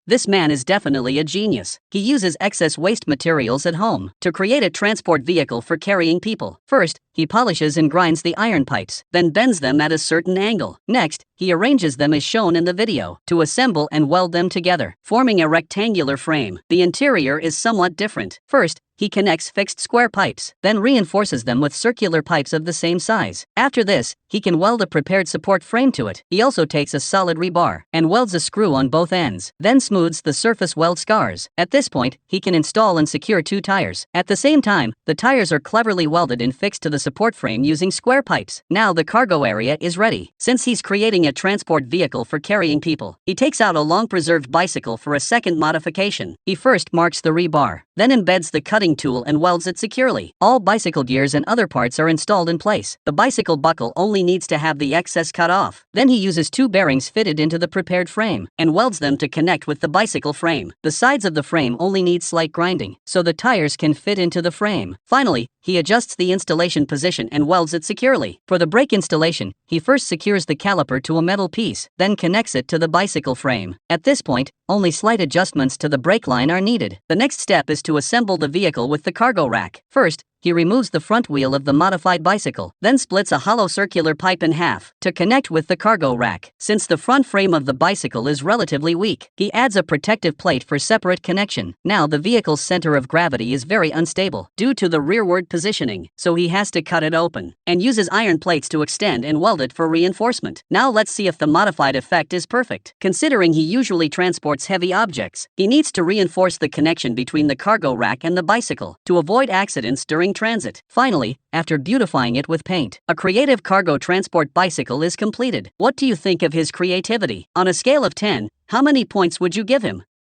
This man is definitely a genius. He uses excess waste materials at home to create a transport vehicle for carrying people. First, he polishes and grinds the iron pipes, then bends them at a certain angle. Next, he arranges them as shown in the video to assemble and weld them together, forming a rectangular frame. The interior is somewhat different. First, he connects fixed square pipes, then reinforces them with circular pipes of the same size. After this, he can weld a prepared support frame to it. He also takes a solid rebar and welds a screw on both ends, then smooths the surface weld scars. At this point, he can install and secure 2 tires. At the same time, the tires are cleverly welded and fixed to the support frame using square pipes. Now the cargo area is ready. Since he's creating a transport vehicle for carrying people, he takes out a long-preserved bicycle for a second modification. He first marks the rebar, then embeds the cutting tool and welds it securely. All bicycle gears and other parts are installed in place. The bicycle buckle only needs to have the excess cut off. Then he uses 2 bearings fitted into the prepared frame and welds them to connect with the bicycle frame. The sides of the frame only need slight grinding, so the tires can fit into the frame. Finally, he adjusts the installation position and welds it securely. For the brake installation, he first secures the caliper to a metal piece, then connects it to the bicycle frame. At this point, only slight adjustments to the brake line are needed. The next step is to assemble the vehicle with the cargo rack. First, he removes the front wheel of the modified bicycle, then splits a hollow circular pipe in half to connect with the cargo rack. Since the front frame of the bicycle is relatively weak, he adds a protective plate for separate connection. Now the vehicle's center of gravity is very unstable due to the rearward positioning, so he has to cut it open and uses iron plates to extend and weld it for reinforcement. Now let's see if the modified effect is perfect. Considering he usually transports heavy objects, he needs to reinforce the connection between the cargo rack and the bicycle to avoid accidents during transit. Finally, after beautifying it with paint, a creative cargo transport bicycle is completed. What do you think of his creativity? On a scale of 10, how many points would you give him?